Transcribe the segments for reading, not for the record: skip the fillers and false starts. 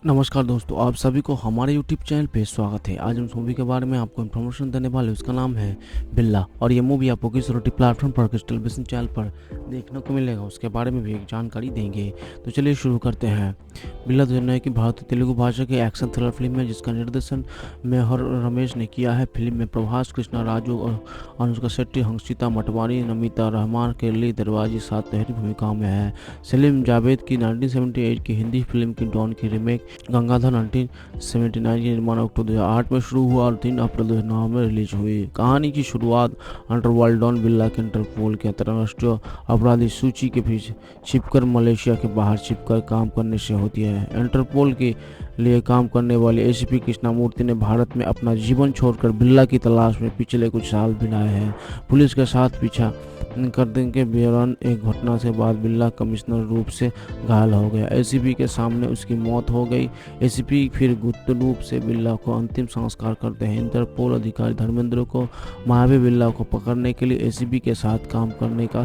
नमस्कार दोस्तों, आप सभी को हमारे यूट्यूब चैनल पे स्वागत है। आज हम इस मूवी के बारे में आपको इन्फॉर्मेशन देने वाले हैं। उसका नाम है बिल्ला और ये मूवी आपको किस OTT प्लेटफॉर्म पर, किस टेलीविजन चैनल पर देखने को मिलेगा, उसके बारे में भी एक जानकारी देंगे। तो चलिए शुरू करते हैं। बिल्ला 2009 की भारतीय तेलुगु भाषा की एक्शन थ्रिलर फिल्म है जिसका निर्देशन मेहर रमेश ने किया है। फिल्म में प्रभास, कृष्णा राजू और अनुष्का शेट्टी, हंसिता मटवानी, नमिता रहमान, केरली दरवाजी साथ गहरी भूमिकाओं में है। सलीम जावेद की 1978 की हिंदी फिल्म की डॉन की रीमेक गंगाधर 1979 के निर्माण अक्टूबर 2008 में शुरू हुआ और 3 अप्रैल 2009 में रिलीज हुई। कहानी की शुरुआत अंडरवर्ल्ड डॉन बिल्ला के इंटरपोल के अंतर्राष्ट्रीय अपराधी सूची के पीछे छिपकर मलेशिया के बाहर छिपकर काम करने से होती है। इंटरपोल के लिए काम करने वाले ACP कृष्णामूर्ति ने भारत में अपना जीवन छोड़कर बिल्ला की तलाश में पिछले कुछ साल बिताए हैं। पुलिस के साथ पीछा करने के दौरान एक घटना के बाद बिल्ला कमिश्नर रूप से घायल हो गया। ACP के सामने उसकी मौत हो गई। ACP फिर गुप्त रूप से बिल्ला को अंतिम संस्कार करते हैं। इंटरपोल अधिकारी धर्मेंद्र को मायावी बिल्ला को पकड़ने के लिए ACP के साथ काम करने का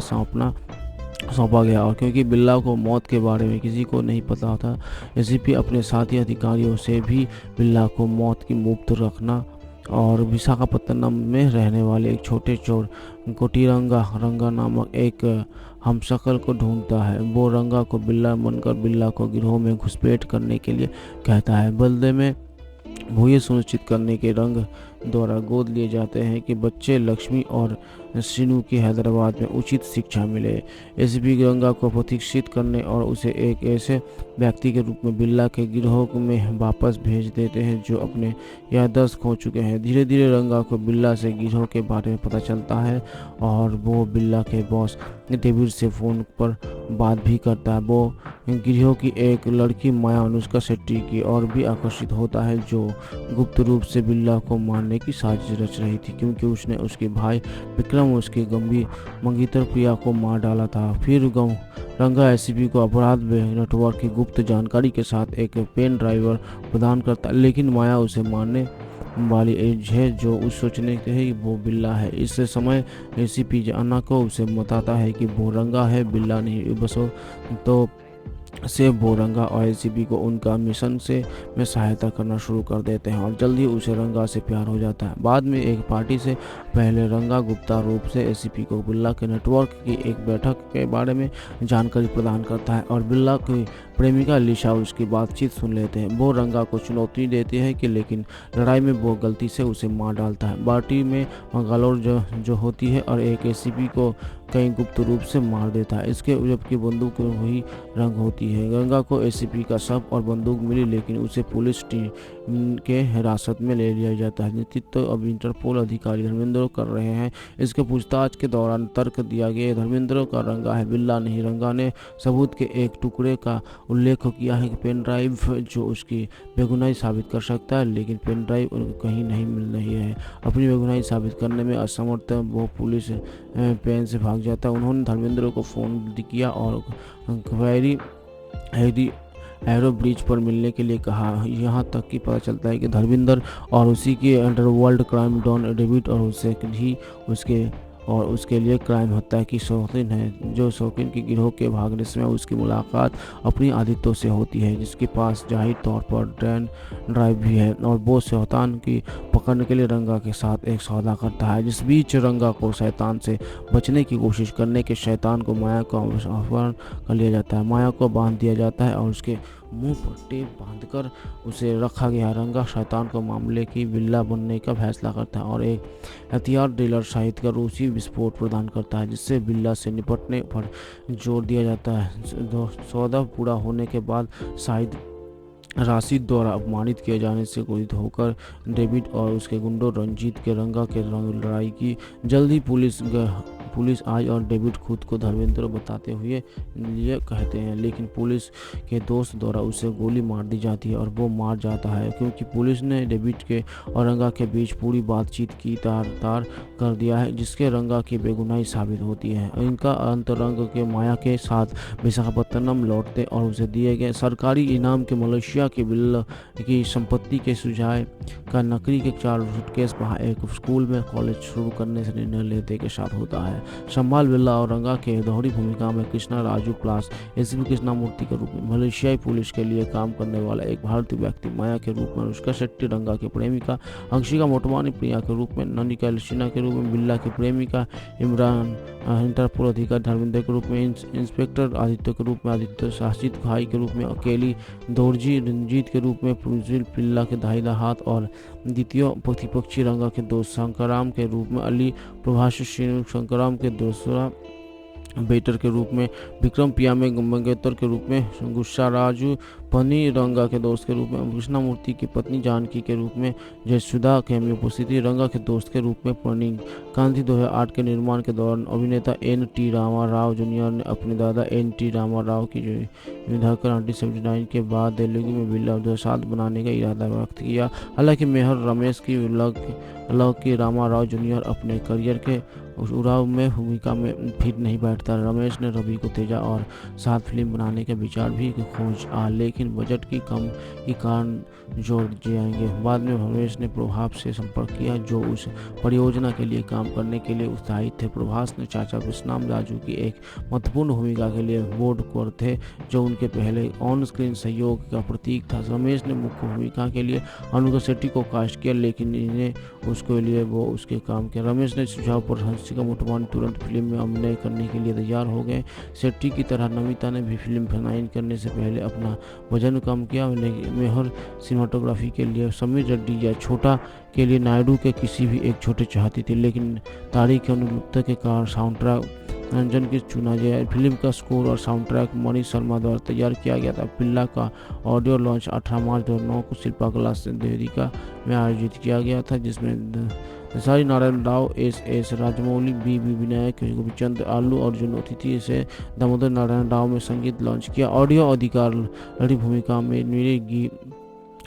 सौंपा गया और क्योंकि बिल्ला को मौत के बारे में किसी को नहीं पता था, ACP अपने साथी अधिकारियों से भी बिल्ला को मौत की मुक्त रखना और विशाखापत्तनम में रहने वाले एक छोटे चोर रंगा नामक एक हमशक्ल को ढूंढता है। वो रंगा को बिल्ला बनकर बिल्ला को गिरोह में घुसपैठ करने के लिए कहता है। बदले में वो ये सुनिश्चित करने के रंग द्वारा गोद लिए जाते हैं कि बच्चे लक्ष्मी और सीनू की हैदराबाद में उचित शिक्षा मिले। ACP गंगा को प्रशिक्षित करने और उसे एक ऐसे व्यक्ति के रूप में बिल्ला के गिरोह में वापस भेज देते हैं जो अपने याददाश्त खो चुके हैं। धीरे धीरे रंगा को बिल्ला से गिरोह के बारे में पता चलता है और वो बिल्ला के बॉस डेविड से फ़ोन पर बात भी करता है। वो गिरोह की एक लड़की माया अनुष्का शेट्टी की और भी आकर्षित होता है जो गुप्त रूप से बिल्ला को मारने की साजिश रच रही थी क्योंकि उसने उसके भाई विक्रम उसके गंभीर मंगेतर प्रिया को मार डाला था। फिर रंगा ACP को अपराध नेटवर्क की गुप्त जानकारी के साथ एक पेन ड्राइवर प्रदान करता है, लेकिन माया उसे मारने वाली एज है जो उस सोचने के है कि वो बिल्ला है। इस समय ACP जाना को उसे बताता है कि वो रंगा है, बिल्ला नहीं। बस तो से बोरंगा और ACP को उनका मिशन से में सहायता करना शुरू कर देते हैं और जल्दी उसे रंगा से प्यार हो जाता है। बाद में एक पार्टी से पहले रंगा गुप्ता रूप से ACP को बिल्ला के नेटवर्क की एक बैठक के बारे में जानकारी प्रदान करता है और बिल्ला की प्रेमिका लिशा उसकी बातचीत सुन लेते हैं। वो रंगा को चुनौती देती है कि लेकिन लड़ाई में वो गलती से उसे मार डालता है। पार्टी में मंगालोर जो होती है और एक ACP को कहीं गुप्त रूप से मार देता है। इसके जबकि बंदूक वही रंग होती है। गंगा को ACP का शव और बंदूक मिली लेकिन उसे पुलिस टीम के हिरासत में ले लिया जाता है। नेतृत्व अब इंटरपोल अधिकारी धर्मेंद्र कर रहे हैं। इसके पूछताछ के दौरान तर्क दिया गया धर्मेंद्र का रंगा है, बिल्ला नहीं। रंगा ने सबूत के एक टुकड़े का उल्लेख किया है कि पेन ड्राइव जो उसकी बेगुनाही साबित कर सकता है, लेकिन पेन ड्राइव कहीं नहीं मिल रही है। अपनी बेगुनाही साबित करने में असमर्थ वो पुलिस पेन से भाग जाता है। उन्होंने धर्मेंद्र को फ़ोन किया और क्वेरी एरो ब्रिज पर मिलने के लिए कहा। यहाँ तक कि पता चलता है कि धर्मेंद्र और उसी के अंडरवर्ल्ड क्राइम डॉन डेविड और उसके लिए क्राइम हत्या की शौकीन है। जो शौकीन के गिरोह के भागने समय उसकी मुलाकात अपनी आदित्यों से होती है जिसके पास जाहिर तौर पर ट्रेन ड्राइव भी है और वो शैतान की पकड़ने के लिए रंगा के साथ एक सौदा करता है। जिस बीच रंगा को शैतान से बचने की कोशिश करने के शैतान को माया को अपहरण कर लिया जाता है। माया को बांध दिया जाता है और उसके मुंह पर टेप बांधकर उसे रखा गया। रंगा शैतान को मामले की बिल्ला बनने का फैसला करता है और एक हथियार डीलर शाहिद का रूसी विस्फोट प्रदान करता है जिससे बिल्ला से निपटने पर जोर दिया जाता है। सौदा पूरा होने के बाद शाहिद राशिद द्वारा अपमानित किए जाने से क्रोधित होकर डेविड और उसके गुंडों रंजीत के रंगा के लड़ाई की। जल्दी पुलिस आई और डेविड खुद को धर्मेंद्र बताते हुए ये कहते हैं, लेकिन पुलिस के दोस्त द्वारा उसे गोली मार दी जाती है और वो मार जाता है क्योंकि पुलिस ने डेविड के और रंगा के बीच पूरी बातचीत की तार कर दिया है जिसके रंगा की बेगुनाही साबित होती है। इनका अंतरंग के माया के साथ विशाखापत्तनम लौटते और उसे दिए गए सरकारी इनाम के मलेशिया के बिल्ला की संपत्ति के सुझाव का नकली के 4 सूटकेस वहाँ एक स्कूल में कॉलेज शुरू करने से निर्णय लेते के साथ होता है। शंबाल बिरला और रंगा के दोहरी भूमिका में कृष्णा राजू प्लस एसीपी कृष्णामूर्ति के रूप में मलेशियाई पुलिस के लिए काम करने वाला एक भारतीय व्यक्ति माया के रूप में अनुष्का शेट्टी, रंगा की प्रेमिका अंशिका मोटवानी प्रिया के रूप में ननिका लसीना के रूप में बिल्ला की प्रेमिका इमरान इंटरपोल अधिकारी धर्मेंद्र के रूप में इंस्पेक्टर आदित्य के रूप में आदित्य शासित भाई के रूप में अकेली दोरजी रंजीत के रूप में पुजिल पिल्ला के दाहिना हाथ और द्वितीय प्रतिपक्षी रंगा के दोस्त शंकराम के रूप में अली प्रभाष शंकराम के दूसरा बेटर के रूप में विक्रम पिया में मंगेतर के रूप में गुस्सा राजू पनी रंगा के दोस्त के रूप में कृष्णामूर्ति की पत्नी जानकी के रूप में जयसुधा के उपस्थिति रंगा के दोस्त के रूप में पर्णिंग क्रांति 2008 के निर्माण के दौरान अभिनेता एन.टी. रामा राव जूनियर ने अपने दादा एन.टी. रामा राव की विधाकर 1979 के बाद तेलुगु में बिल्ला 2007 बनाने का इरादा व्यक्त किया। हालांकि मेहर रमेश की लव की रामा राव जूनियर अपने करियर के उड़ाव में भूमिका में फिट नहीं बैठता। रमेश ने रवि को तेजा और साथ फिल्म बनाने के विचार भी खोज लेकिन बजट की कम के कारण जोड़ जाएंगे। बाद में रमेश ने प्रभास से संपर्क किया जो उस परियोजना के लिए काम करने के लिए उत्साहित थे। प्रभास ने चाचा कृष्णम राजू की एक महत्वपूर्ण भूमिका के लिए बोर्ड पर थे जो उनके पहले ऑन स्क्रीन सहयोग का प्रतीक था। रमेश ने मुख्य भूमिका के लिए अनुष्का शेट्टी को कास्ट किया लेकिन इन्हें उसके लिए वो उसके काम किया। रमेश ने सुझाव पर अंशिका मोटवानी तुरंत फिल्म में अभिनय करने के लिए तैयार हो गए। शेट्टी की तरह नमिता ने भी फिल्म फाइनल करने से पहले अपना वजन कम किया। मेहर सिनेमाटोग्राफी के लिए समीर रेड्डी या छोटा के लिए नायडू के किसी भी एक छोटे चाहती थी लेकिन तारीख के अनुरूपता के कारण साउंड ट्रैक रंजन की चुना गया। फिल्म का स्कोर और साउंड ट्रैक मनीष शर्मा द्वारा तैयार किया गया था। पिल्ला का ऑडियो लॉन्च 18 मार्च 2009 को शिल्पा कला देविका में आयोजित किया गया था जिसमें दसारी नारायण राव एस राजमौली बी विनायक गोपीचंद आलू अर्जुन अतिथि से दामोदर नारायण राव में संगीत लॉन्च किया। ऑडियो अधिकार लड़ी भूमिका में मेरे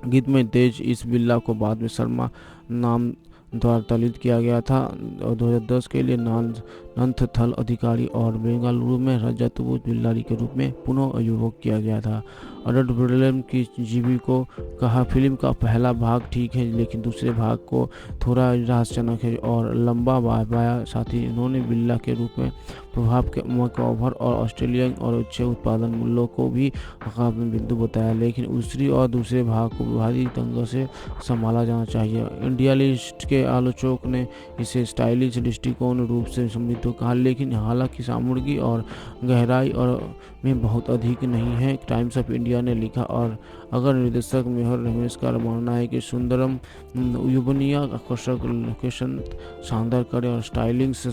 गीत में तेज इस बिल्ला को बाद में शर्मा नाम द्वारा तलित किया गया था और 2010 के लिए नंथथल अधिकारी और बेंगलुरु में रजत बिल्लारी के रूप में पुनः युवक किया गया था। अडल्ट फिल्म की जीवी को कहा फिल्म का पहला भाग ठीक है लेकिन दूसरे भाग को थोड़ा रहस्यजनक है और लंबा बाया साथी इन्होंने बिल्ला के रूप में प्रभाव के ओवर और ऑस्ट्रेलियन और उच्च उत्पादन मूल्यों को भी में बिंदु बताया लेकिन दूसरे भाग को भारी ढंग से संभाला जाना चाहिए। इंडिया लिस्ट के आलोचकों ने इसे स्टाइलिश दृष्टिकोण रूप से समृद्ध कहा लेकिन हालांकि सामग्री और गहराई और में बहुत अधिक नहीं है। टाइम्स ऑफ इंडिया ने लिखा और अगर निर्देशक मेहर रमेश का मानना है कि सुंदरम युवनिया आकर्षक लोकेशन शानदार करे और स्टाइलिंग से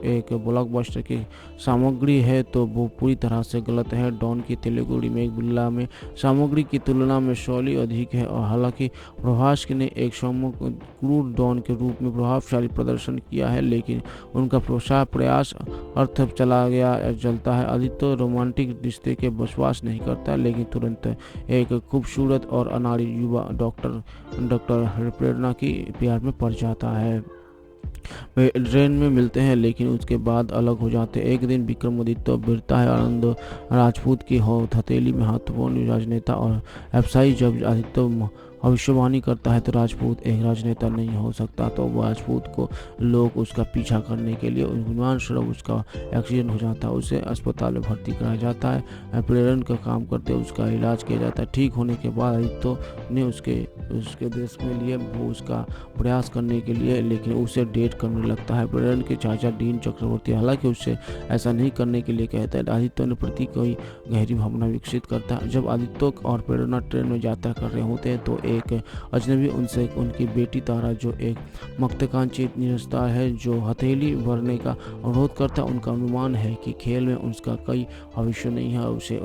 एक ब्लॉकबस्टर की सामग्री है तो वो पूरी तरह से गलत है। डॉन की तेलुगु रीमेक बिल्ला में सामग्री की तुलना में शैली अधिक है और हालांकि प्रभास ने एक क्रूर डॉन के रूप में प्रभावशाली प्रदर्शन किया है लेकिन उनका प्रयास अर्थ चलता है। आदित्य रोमांटिक रिश्ते के विश्वास नहीं करता लेकिन तुरंत एक खूबसूरत और अनाड़ी युवा डॉक्टर प्रेरणा की प्यार में पड़ जाता है। वे ट्रेन में मिलते हैं लेकिन उसके बाद अलग हो जाते हैं। एक दिन विक्रमादित्य वीरता है आनंद राजपूत की हथेली में महत्वपूर्ण राजनेता और व्यवसायी जब आदित्य भविष्यवाणी करता है तो राजपूत एक राजनेता नहीं हो सकता तो राजपूत को लोग उसका पीछा करने के लिए विमान स्वरूप उसका एक्सीडेंट हो जाता है। उसे अस्पताल में भर्ती कराया जाता है। प्रेरण का काम करते उसका इलाज किया जाता है। ठीक होने के बाद आदित्य ने उसके देश में लिए वो उसका प्रयास करने के लिए लेकिन उसे डेट करने लगता है। प्रेरण के चाचा डीन चक्रवर्ती हालांकि उससे ऐसा नहीं करने के लिए कहता है। आदित्य ने प्रति कोई गहरी भावना विकसित करता है। जब आदित्य और प्रेरणा ट्रेन में यात्रा कर रहे होते हैं तो एक अजनबी उनसे उनकी बेटी तारा जो एक महत्वाकांक्षी निरस्तार है जो हथेली भरने का अनुरोध करता है। उनका अनुमान है कि खेल में उसका कोई भविष्य नहीं है उसे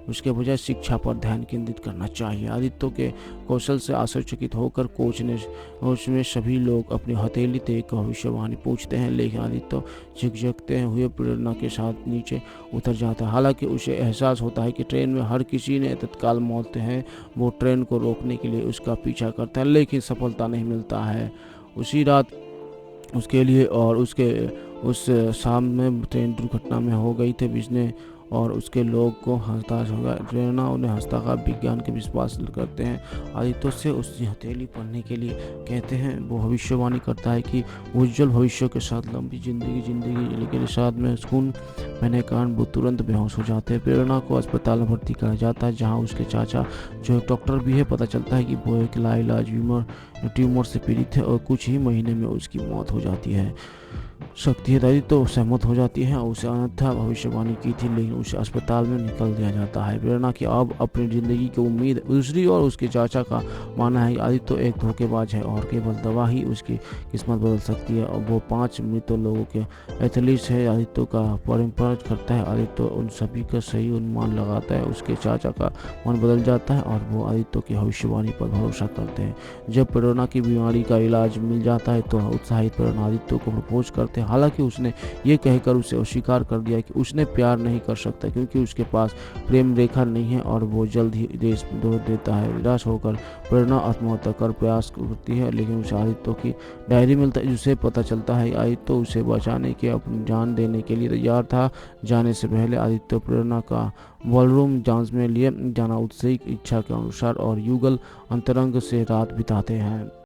उसके बजाय शिक्षा पर ध्यान केंद्रित करना चाहिए। आदित्य के कौशल से आश्चर्यचकित होकर कोच में सभी लोग अपनी हथेली तक भविष्यवाणी पूछते हैं लेकिन आदित्य झिकझकते हुए प्रेरणा के साथ नीचे उतर जाता है। हालांकि उसे एहसास होता है कि ट्रेन में हर किसी ने तत्काल मौत है। वो ट्रेन को रोकने के लिए उसका पीछा करता है लेकिन सफलता नहीं मिलता है। उसी रात उसके लिए और उस शाम में ट्रेन दुर्घटना में हो गई थे बिजने और उसके लोग को हताश हो गया। प्रेरणा उन्हें हंसता का विज्ञान के विश्वास करते हैं। आदित्य से उसकी हथेली पढ़ने के लिए कहते हैं। वो भविष्यवाणी करता है कि उज्जवल भविष्य के साथ लंबी जिंदगी लेकिन साथ में सुकून पहने के कारण वो तुरंत बेहोश हो जाते हैं। प्रेरणा को अस्पताल में भर्ती कराया जाता है, जहाँ उसके चाचा जो एक डॉक्टर भी है, पता चलता है कि वो एक लाइलाज ट्यूमर से पीड़ित है और कुछ ही महीने में उसकी मौत हो जाती है। शक्ति दादी तो सहमत हो जाती है और उसे अन्यथा भविष्यवाणी की थी, लेकिन उसे अस्पताल में निकल दिया जाता है। प्रेरणा की अब अपनी जिंदगी की उम्मीद दूसरी और उसके चाचा का मानना है कि आदित्य एक धोखेबाज है और केवल दवा ही उसकी किस्मत बदल सकती है। और वो 5 मृत लोगों के एथलीट है आदित्य का परम्परा करता है। आदित्य उन सभी का सही अनुमान लगाता है। उसके चाचा का मन बदल जाता है और वो आदित्य की भविष्यवाणी पर भरोसा करते हैं। जब प्रेरणा की बीमारी का इलाज मिल जाता है तो उत्साहित प्रेरणा आदित्य को प्रपोज करते हैं। हालांकि उसने ये कहकर उसे अस्वीकार कर दिया कि उसने प्यार नहीं कर सकता क्योंकि उसके पास प्रेम रेखा नहीं है और वो जल्द ही देश छोड़ देता है। निराश होकर प्रेरणा आत्महत्या कर प्रयास करती है, लेकिन उसे आदित्य की डायरी मिलता है जिससे पता चलता है आदित्य उसे बचाने के अपनी जान देने के लिए तैयार था। जाने से पहले आदित्य प्रेरणा का बॉलरूम डांस में लिए जाना उत्साही इच्छा के अनुसार और युगल अंतरंग से रात बिताते हैं।